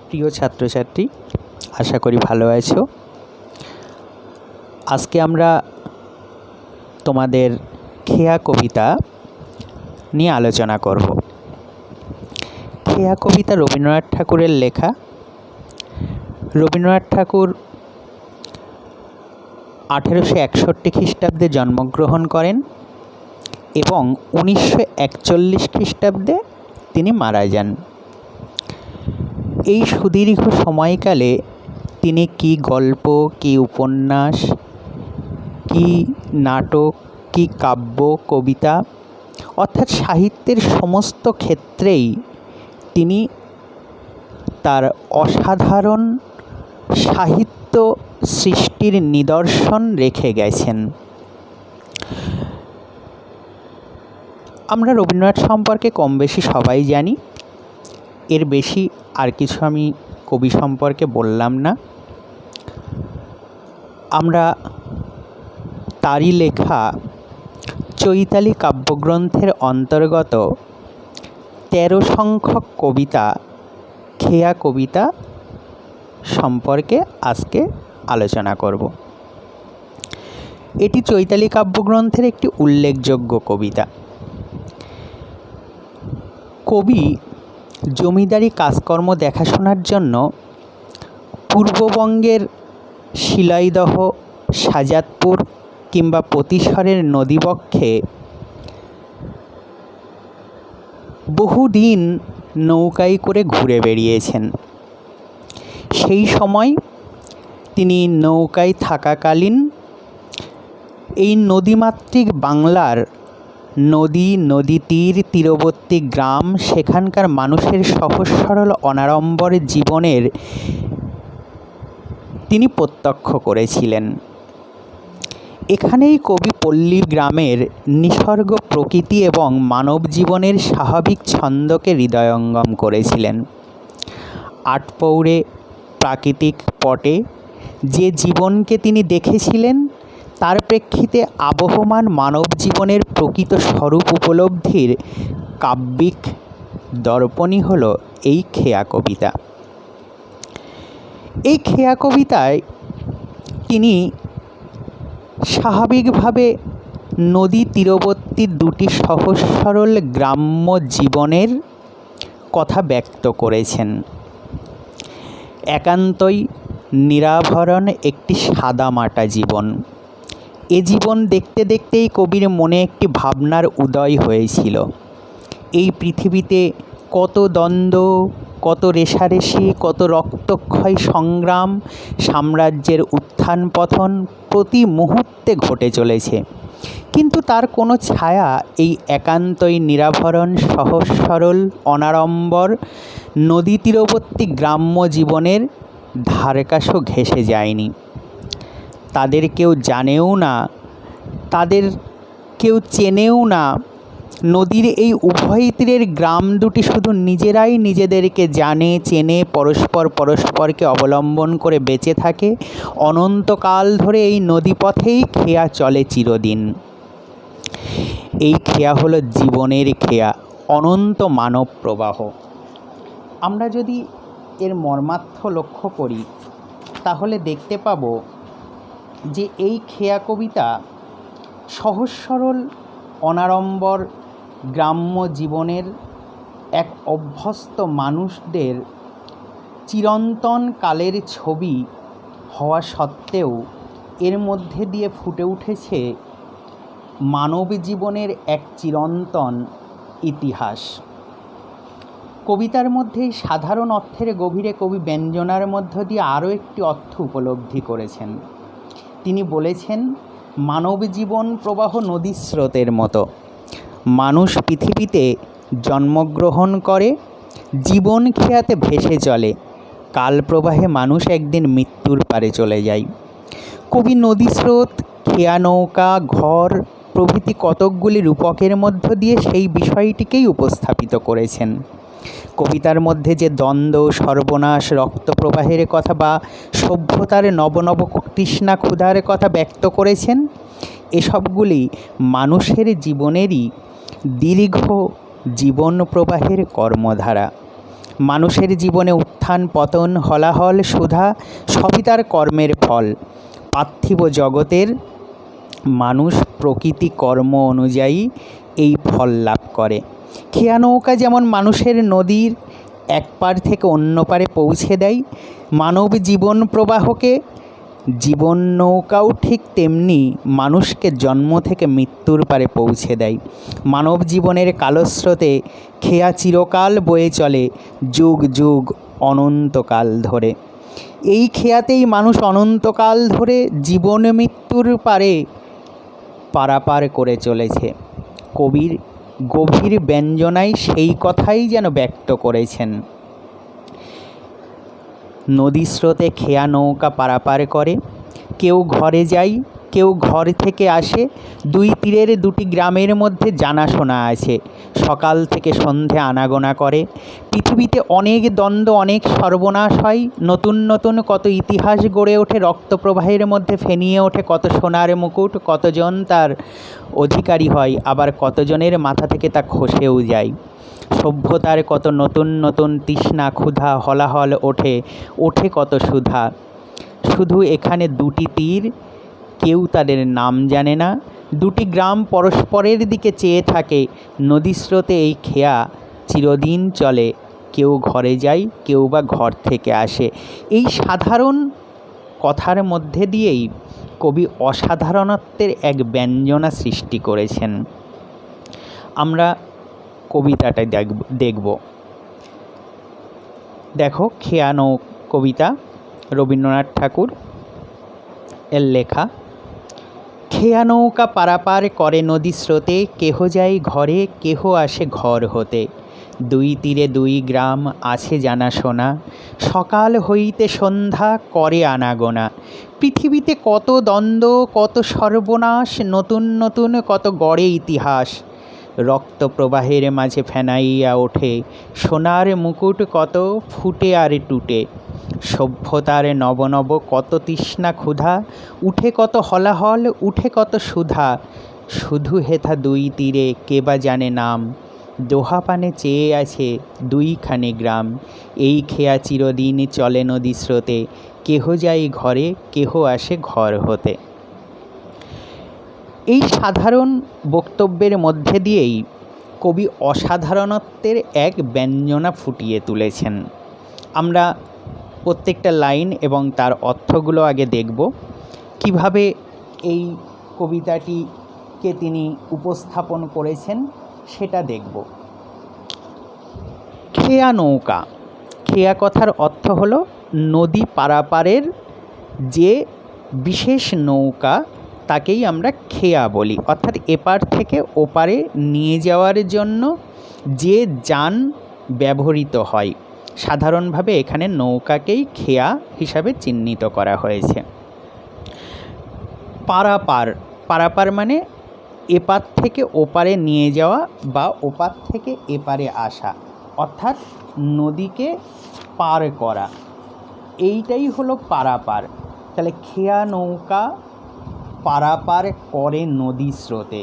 প্রিয় ছাত্রছাত্রী, আশা করি ভালো আছো। আজকে আমরা তোমাদের খেয়া কবিতা নিয়ে আলোচনা করব। খেয়া কবিতা রবীন্দ্রনাথ ঠাকুরের লেখা। রবীন্দ্রনাথ ঠাকুর 1861 খ্রিস্টাব্দে জন্মগ্রহণ করেন এবং 1941 খ্রিস্টাব্দে তিনি মারা যান। এই সুদীর্ঘ সময়কালে তিনি কি গল্প, কি উপন্যাস, কি নাটক, কি কাব্য, কবিতা অর্থাৎ সাহিত্যের সমস্ত ক্ষেত্রেই তিনি তার অসাধারণ সাহিত্য সৃষ্টির নিদর্শন রেখে গেছেন। আমরা রবীন্দ্রনাথ সম্পর্কে কম বেশি সবাই জানি, এর বেশি আর কিছু আমি কবি সম্পর্কে বললাম না। আমরা তারই লেখা চৈতালি কাব্যগ্রন্থের অন্তর্গত 13 সংখ্যক কবিতা খেয়া কবিতা সম্পর্কে আজকে আলোচনা করব। এটি চৈতালি কাব্যগ্রন্থের একটি উল্লেখযোগ্য কবিতা। কবি জমিদারি কাজকর্ম দেখাশোনার জন্য পূর্ববঙ্গের শিলাইদহ, সাজাদপুর কিংবা পতিশ্বরের নদীবক্ষে বহুদিন নৌকায় করে ঘুরে বেড়িয়েছেন। সেই সময় তিনি নৌকায় থাকাকালীন এই নদীমাতৃক বাংলার নদী তীরবর্তী গ্রাম, সেখানকার মানুষের সহজ সরল অনাড়ম্বর জীবনের তিনি প্রত্যক্ষ করেছিলেন। এখানেই কবি পল্লী গ্রামের নিসর্গ প্রকৃতি এবং মানব জীবনের স্বাভাবিক ছন্দকে হৃদয়ঙ্গম করেছিলেন। আটপৌরে প্রাকৃতিক পটে যে জীবনকে তিনি দেখেছিলেন, তার প্রেক্ষিতে আবহমান মানব জীবনের প্রকৃত স্বরূপ উপলব্ধির কাব্যিক দর্পণই হল এই খেয়া কবিতা। এই খেয়া কবিতায় তিনি স্বাভাবিকভাবে নদী তীরবর্তী দুটি সহজ সরল গ্রাম্য জীবনের কথা ব্যক্ত করেছেন। একান্তই নিরাভরণ একটি সাদামাটা জীবন। এ জীবন দেখতে দেখতেই কবির মনে একটি ভাবনার উদয় হয়েছিল। এই পৃথিবীতে কত দ্বন্দ্ব, কত রেষারেষি, কত রক্তক্ষয় সংগ্রাম, সাম্রাজ্যের উত্থান পতন প্রতি মুহূর্তে ঘটে চলেছে, কিন্তু তার কোনো ছায়া এই একান্তই নিরাভরণ সহজ সরল অনাড়ম্বর নদী তীরবর্তী গ্রাম্য জীবনের ধারকাশও ঘেঁষে যায়নি। তাদের কেউ জানেও না, তাদের কেউ চেনেও না। নদীর এই উভয় তীরের গ্রাম দুটি শুধু নিজেরাই নিজেদেরকে জানে, চেনে, পরস্পরকে অবলম্বন করে বেঁচে থাকে। অনন্তকাল ধরে এই নদীপথেই খেয়া চলে চিরদিন। এই খেয়া হলো জীবনের খেয়া, অনন্ত মানব প্রবাহ। আমরা যদি এর মর্মার্থ লক্ষ্য করি তাহলে দেখতে পাব যে এই খেয়া কবিতা সহজ সরল অনাড়ম্বর গ্রাম্য জীবনের এক অভ্যস্ত মানুষদের চিরন্তন কালের ছবি হওয়া সত্ত্বেও এর মধ্যে দিয়ে ফুটে উঠেছে মানব জীবনের এক চিরন্তন ইতিহাস। কবিতার মধ্যে সাধারণ অর্থের গভীরে কবি ব্যঞ্জনার মধ্য দিয়ে আরও একটি অর্থ উপলব্ধি করেছেন। তিনি বলেছেন, মানব জীবন প্রবাহ নদীর স্রোতের মতো। মানুষ পৃথিবীতে জন্মগ্রহণ করে, জীবন খেয়াতে ভেসে চলে, কাল প্রবাহে মানুষ একদিন মৃত্যুর পারে চলে যায়। কবি নদী স্রোত, খেয়া নৌকা, ঘর প্রভৃতি কতকগুলি রূপকের মধ্য দিয়ে সেই বিষয়টিকেই উপস্থাপিত করেছেন। কবিতার মধ্যে যে দ্বন্দ্ব, সর্বনাশ, রক্তপ্রবাহের কথা বা সভ্যতার নব তৃষ্ণা ক্ষুধার কথা ব্যক্ত করেছেন, এসবগুলি মানুষের জীবনেরই দীর্ঘ জীবন প্রবাহের কর্মধারা। মানুষের জীবনে উত্থান পতন হলাহল সুধা সবই তার কর্মের ফল। পার্থিব জগতের মানুষ প্রকৃতি কর্ম অনুযায়ী এই ফল লাভ করে। খেয়া নৌকা যেমন মানুষের নদীর এক পার থেকে অন্য পারে পৌঁছে দেয়, মানব জীবন প্রবাহকে জীবন নৌকাও ঠিক তেমনি মানুষকে জন্ম থেকে মৃত্যুর পারে পৌঁছে দেয়। মানব জীবনের কালস্রোতে খেয়া চিরকাল বয়ে চলে যুগ যুগ অনন্তকাল ধরে। এই খেয়াতেই মানুষ অনন্তকাল ধরে জীবন মৃত্যুর পারে পারাপার করে চলেছে। কবির গভীর ব্যঞ্জনায় সেই কথাই যেন ব্যক্ত করেছেন। নদী স্রোতে খেয়া নৌকা পারাপার করে, কেউ ঘরে যায়, কেউ ঘর থেকে আসে। দুই তীরের দুটি গ্রামের মধ্যে জানাশোনা আছে, সকাল থেকে সন্ধে আনাগোনা করে। পৃথিবীতে অনেক দ্বন্দ্ব, অনেক সর্বনাশ হয়, নতুন নতুন কত ইতিহাস গড়ে ওঠে, রক্তপ্রবাহের মধ্যে ফেনিয়ে ওঠে কত সোনার মুকুট, কতজন তার অধিকারী হয়, আবার কতজনের মাথা থেকে তা খসেও যায়। সভ্যতার কত নতুন নতুন তৃষ্ণা ক্ষুধা হলাহল ওঠে, ওঠে কত সুধা। শুধু এখানে দুটি তীর, কেউ তাদের নাম জানে না। দুটি গ্রাম পরস্পরের দিকে চেয়ে থাকে। নদী স্রোতে এই খেয়া চিরদিন চলে, কেউ ঘরে যায়, কেউ বা ঘর থেকে আসে। এই সাধারণ কথার মধ্যে দিয়েই কবি অসাধারণত্বের এক ব্যঞ্জনা সৃষ্টি করেছেন। আমরা কবিতাটা দেখব। দেখো, খেয়া কবিতা রবীন্দ্রনাথ ঠাকুর এর লেখা। খেয়া নৌকা পারাপার করে নদী স্রোতে, কেহ যায় ঘরে, কেহ আসে ঘর হতে। দুই তীরে দুই গ্রাম আছে জানাশোনা, সকাল হইতে সন্ধ্যা করে আনাগোনা। পৃথিবীতে কত দ্বন্দ্ব, কত সর্বনাশ, নতুন নতুন কত গড়ে ইতিহাস। রক্ত প্রবাহের মাঝে ফেনাইয়া ওঠে, সোনার মুকুট কত ফুটে আর টুটে। সভ্যতার নব নব কত তৃষ্ণা ক্ষুধা, উঠে কত হলাহল, উঠে কত সুধা। শুধু হেথা দুই তীরে কে বা জানে নাম, দোহা পানে চেয়ে আছে দুইখানি গ্রাম। এই খেয়া চিরদিন চলে নদী স্রোতে, কেহ যায় ঘরে, কেহ আসে ঘর হতে। এই সাধারণ বক্তব্যের মধ্যে দিয়েই কবি অসাধারণত্বের এক ব্যঞ্জনা ফুটিয়ে তুলেছেন। আমরা প্রত্যেকটা লাইন এবং তার অর্থগুলো আগে দেখব, কিভাবে এই কবিতাটিকে তিনি উপস্থাপন করেছেন সেটা দেখব। খেয়া নৌকা, খেয়া কথার অর্থ হলো নদী পারাপারের যে বিশেষ নৌকা, তাকেই আমরা খেয়া বলি। অর্থাৎ এপার থেকে ওপারে নিয়ে যাওয়ার জন্য যে যান ব্যবহৃত হয়, সাধারণভাবে এখানে নৌকাকেই খেয়া হিসাবে চিহ্নিত করা হয়েছে। পারাপার, পারাপার মানে এপার থেকে ওপারে নিয়ে যাওয়া বা ওপার থেকে এপারে আসা, অর্থাৎ নদীকে পার করা, এইটাই হলো পারাপার। তাহলে খেয়া নৌকা পারাপার করে নদী স্রোতে।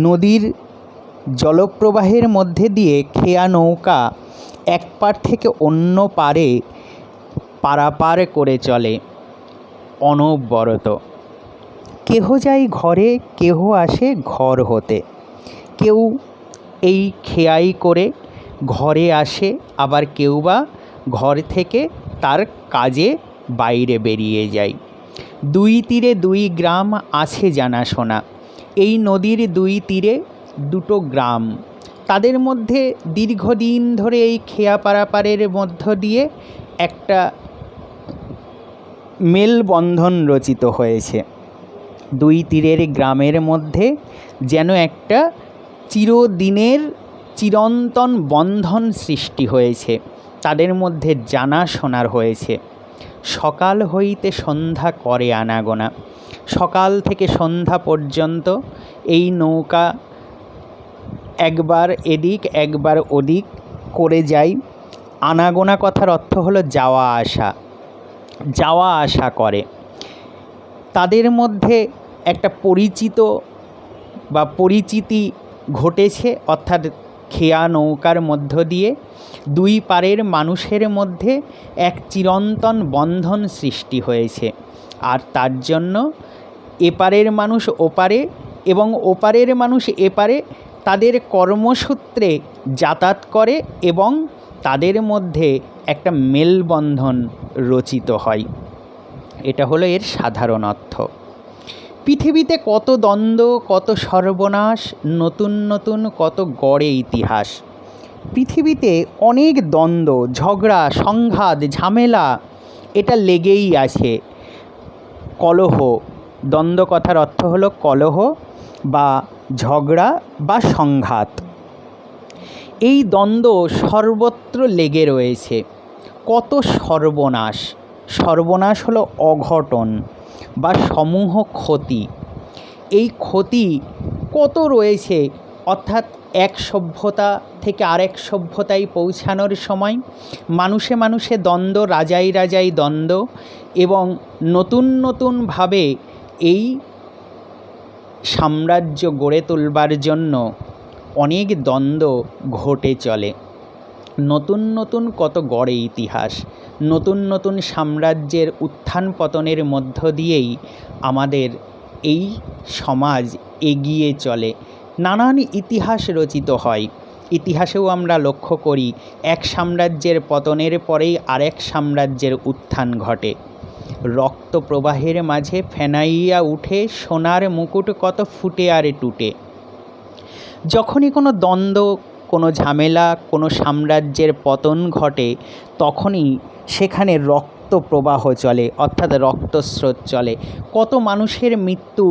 নদীর জলপ্রবাহের মধ্যে দিয়ে খেয়া নৌকা এক পার থেকে অন্য পারে পারাপার করে চলে অনবরত। কেহ যায় ঘরে, কেহ আসে ঘর হতে। কেউ এই খেয়াই করে ঘরে আসে, আবার কেউ বা ঘর থেকে তার কাজে বাইরে বেরিয়ে যায়। দুই তীরে দুই গ্রাম আছে জানাশোনা। এই নদীর দুই তীরে দুটো গ্রাম, তাদের মধ্যে দীর্ঘদিন ধরে এই খেয়া পারাপারের মধ্য দিয়ে একটা মেলবন্ধন রচিত হয়েছে। দুই তীরের গ্রামের মধ্যে যেন একটা চিরদিনের চিরন্তন বন্ধন সৃষ্টি হয়েছে, তাদের মধ্যে জানাশোনার হয়েছে। সকাল হইতে সন্ধ্যা করে আনাগোনা, সকাল থেকে সন্ধ্যা পর্যন্ত এই নৌকা একবার এদিক একবার ওদিক করে যায়। আনাগোনা কথার অর্থ হলো যাওয়া আসা, যাওয়া আসা করে। তাদের মধ্যে একটা পরিচিত বা পরিচিতি ঘটেছে, অর্থাৎ খেয়া নৌকার মধ্য দিয়ে দুই পারের মানুষের মধ্যে এক চিরন্তন বন্ধন সৃষ্টি হয়েছে। আর তার জন্য এপারের মানুষ ওপারে এবং ওপারের মানুষ এপারে তাদের কর্মসূত্রে যাতায়াত করে এবং তাদের মধ্যে একটা মেলবন্ধন রচিত হয়। এটা হলো এর সাধারণ অর্থ। পৃথিবীতে কত দ্বন্দ্ব, কত সর্বনাশ, নতুন নতুন কত গড়ে ইতিহাস। পৃথিবীতে অনেক দ্বন্দ্ব, ঝগড়া, সংঘাত, ঝামেলা এটা লেগেই আছে। কলহ, দ্বন্দ্ব কথার অর্থ হলো কলহ বা ঝগড়া বা সংঘাত। এই দ্বন্দ্ব সর্বত্র লেগে রয়েছে। কত সর্বনাশ, সর্বনাশ হলো অঘটন বা সমূহ ক্ষতি। এই ক্ষতি কত রয়েছে, অর্থাৎ এক সভ্যতা থেকে আরেক সভ্যতায় পৌঁছানোর সময় মানুষে মানুষে দ্বন্দ্ব, রাজাই রাজাই দ্বন্দ্ব, এবং নতুন নতুনভাবে এই সাম্রাজ্য গড়ে তুলবার জন্য অনেক দ্বন্দ্ব ঘটে চলে। নতুন নতুন কত গড়ে ইতিহাস, নতুন নতুন সাম্রাজ্যের উত্থান পতনের মধ্য দিয়েই আমাদের এই সমাজ এগিয়ে চলে। নানান ইতিহাস রচিত হয়। ইতিহাসেও আমরা লক্ষ্য করি এক সাম্রাজ্যের পতনের পরেই আরেক সাম্রাজ্যের উত্থান ঘটে। রক্ত প্রবাহের মাঝে ফেনাইয়া উঠে সোনার মুকুট কত ফুটে আর টুটে। যখনই কোনো দ্বন্দ্ব, কোনো ঝামেলা, কোনো সাম্রাজ্যের পতন ঘটে, তখনই সেখানে রক্ত প্রবাহ চলে, অর্থাৎ রক্তস্রোত চলে। কত মানুষের মৃত্যু,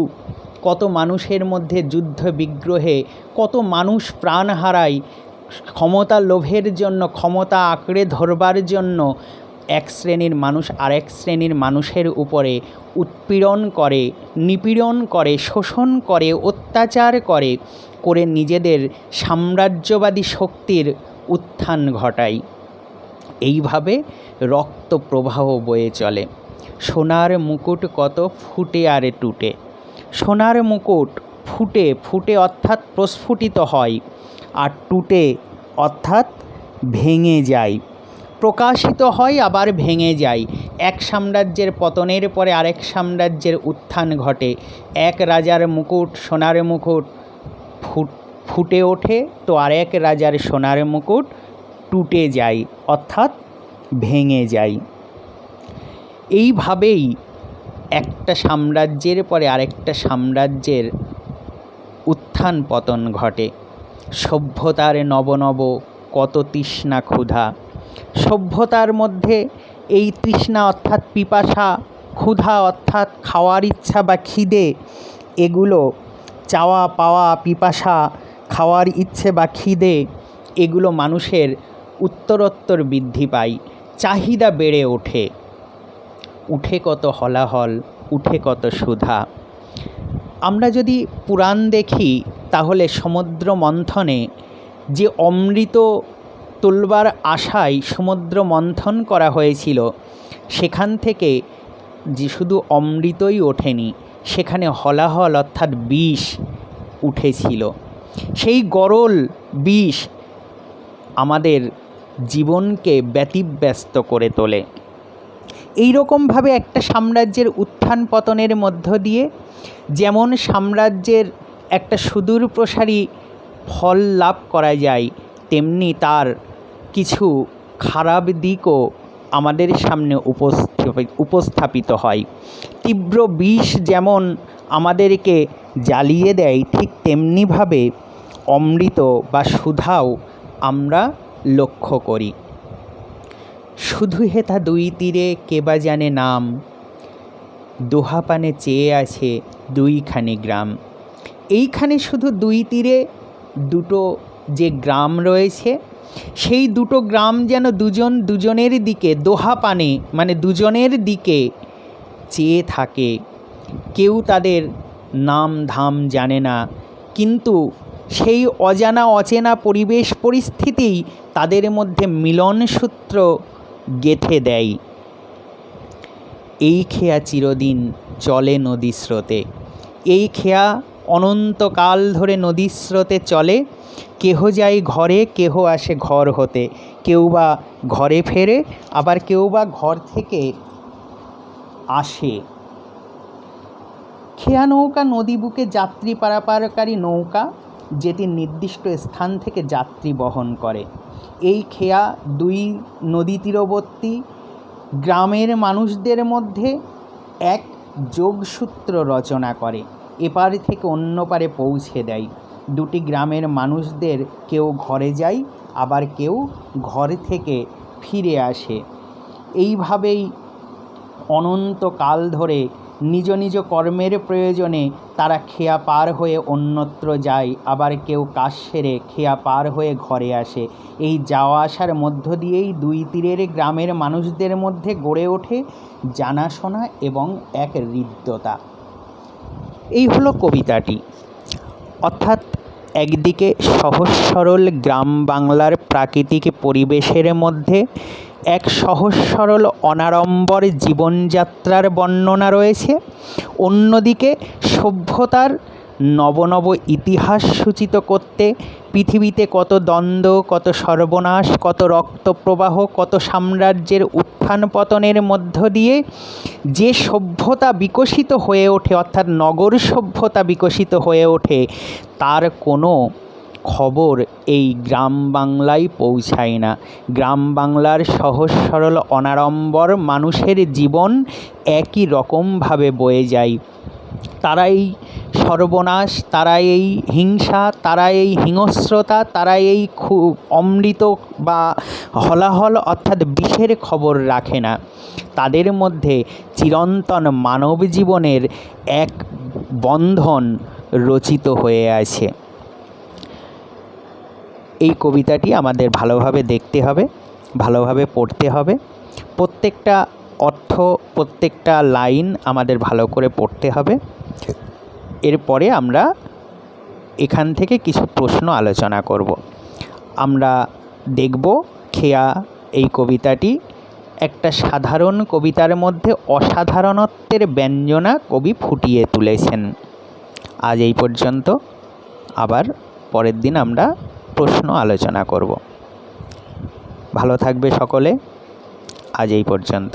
কত মানুষের মধ্যে যুদ্ধ বিগ্রহে কত মানুষ প্রাণ হারায় ক্ষমতা লোভের জন্য, ক্ষমতা আঁকড়ে ধরবার জন্য এক শ্রেণীর মানুষ আরেক শ্রেণীর মানুষের উপরে উৎপীড়ন করে, নিপীড়ন করে, শোষণ করে, অত্যাচার করে নিজেদের সাম্রাজ্যবাদী শক্তির উত্থান ঘটায়। এইভাবে রক্ত প্রবাহ বয়ে চলে। সোনার মুকুট কত ফুটে আর টুটে। সোনার মুকুট ফুটে, ফুটে অর্থাৎ প্রস্ফুটিত হয়, আর টুটে অর্থাৎ ভেঙে যায়। প্রকাশিত হয় আবার ভেঙে যায়। এক সাম্রাজ্যের পতনের পরে আরেক সাম্রাজ্যের উত্থান ঘটে। এক রাজার মুকুট, সোনার মুকুট ফুটে ওঠে, তো আরেক রাজার সোনার মুকুট টুটে যায়, অর্থাৎ ভেঙে যায়। এইভাবেই একটা সাম্রাজ্যের পরে আরেকটা সাম্রাজ্যের উত্থান পতন ঘটে। সভ্যতার নবনব কত তৃষ্ণা ক্ষুধা। সভ্যতার মধ্যে এই তৃষ্ণা অর্থাৎ পিপাসা, ক্ষুধা অর্থাৎ খাওয়ার ইচ্ছা বা খিদে, এগুলো চাওয়া পাওয়া, পিপাসা, খাওয়ার ইচ্ছে বা খিদে, এগুলো মানুষের উত্তরোত্তর বৃদ্ধি পায়, চাহিদা বেড়ে ওঠে। উঠে কত হলাহল, উঠে কত সুধা। আমরা যদি পুরাণ দেখি তাহলে সমুদ্র মন্থনে যে অমৃত তুলবার আশায় সমুদ্র মন্থন করা হয়েছিল, সেখান থেকে যে শুধু অমৃতই ওঠেনি, সেখানে হলাহল অর্থাৎ বিষ উঠেছিল। সেই গরল বিষ আমাদের জীবনকে ব্যতিব্যস্ত করে তোলে। এই রকমভাবে একটা সাম্রাজ্যের উত্থান পতনের মধ্য দিয়ে যেমন সাম্রাজ্যের একটা সুদূর প্রসারী ফল লাভ করা যায়, তেমনি তার কিছু খারাপ দিকও আমাদের সামনে উপস্থাপিত হয়। তীব্র বিষ যেমন আমাদেরকে জ্বালিয়ে দেয়, ঠিক তেমনিভাবে অমৃত বা সুধাও আমরা লক্ষ্য করি। শুধু হেথা দুই তীরে কেবা জানে নাম, দোহাপানে চেয়ে আছে দুইখানি গ্রাম। এইখানে শুধু দুই তীরে দুটো যে গ্রাম রয়েছে, সেই দুটো গ্রাম যেন দুজন দুজনের দিকে দোহাপানে মানে দুজনের দিকে চেয়ে থাকে। কেউ তাদের নাম ধাম জানে না, কিন্তু সেই অজানা অচেনা পরিবেশ পরিস্থিতি তাদের মধ্যে মিলনসূত্র গেঁথে দেয়। এই খেয়া চিরদিন চলে নদী স্রোতে। এই খেয়া অনন্তকাল ধরে নদীর স্রোতে চলে। কেহ যায় ঘরে, কেহ আসে ঘর হতে, কেউ বা ঘরে ফেরে, আবার কেউ বা ঘর থেকে আসে। খেয়া নৌকা নদী বুকে যাত্রী পারাপারকারী নৌকা, যেটি নির্দিষ্ট স্থান থেকে যাত্রী বহন করে। এই খেয়া দুই নদী তীরবর্তী গ্রামের মানুষদের মধ্যে এক যোগসূত্র রচনা করে, এপার থেকে অন্য পারে পৌঁছে দেয়। দুটি গ্রামের মানুষদের কেউ ঘরে যায়, আবার কেউ ঘর থেকে ফিরে আসে। এইভাবেই অনন্তকাল ধরে নিজ নিজ কর্মের প্রয়োজনে তারা খেয়া পার হয়ে অন্যত্র যায়, আবার কেউ কাজ সেরে খেয়া পার হয়ে ঘরে আসে। এই যাওয়া আসার মধ্য দিয়েই দুই তীরের গ্রামের মানুষদের মধ্যে গড়ে ওঠে জানাশোনা এবং এক হৃদ্যতা। এই হলো কবিতাটি। অর্থাৎ একদিকে সহজ সরল গ্রাম বাংলার প্রাকৃতিক পরিবেশের মধ্যে এক সহজ সরল অনাড়ম্বর জীবনযাত্রার বর্ণনা রয়েছে, অন্যদিকে সভ্যতার নব নব ইতিহাস সূচিত করতে পৃথিবীতে কত দ্বন্দ্ব, কত সর্বনাশ, কত রক্তপ্রবাহ, কত সাম্রাজ্যের উত্থান পতনের মধ্য দিয়ে যে সভ্যতা বিকশিত হয়ে ওঠে, অর্থাৎ নগর সভ্যতা বিকশিত হয়ে ওঠে, তার কোনো খবর এই গ্রাম বাংলায় পৌঁছায় না। গ্রাম বাংলার সহজ সরল অনাড়ম্বর মানুষের জীবন একই রকমভাবে বয়ে যায়। তারা এই সর্বনাশ, তারা এই হিংসা, তারা এই হিংস্রতা, তারা এই অমৃত বা হলাহল অর্থাৎ বিষের খবর রাখে না। তাদের মধ্যে চিরন্তন মানব জীবনের এক বন্ধন রচিত হয়ে আছে। এই কবিতাটি আমাদের ভালোভাবে দেখতে হবে, ভালোভাবে পড়তে হবে। প্রত্যেকটা অর্থ, প্রত্যেকটা লাইন আমাদের ভালো করে পড়তে হবে। এরপরে আমরা এখান থেকে কিছু প্রশ্ন আলোচনা করব। আমরা দেখব খেয়া এই কবিতাটি একটা সাধারণ কবিতার মধ্যে অসাধারণত্বের ব্যঞ্জনা কবি ফুটিয়ে তুলেছেন। আজ এই পর্যন্ত, আবার পরের দিন আমরা প্রশ্ন আলোচনা করব। ভালো থাকবে সকলে। আজ এই পর্যন্ত।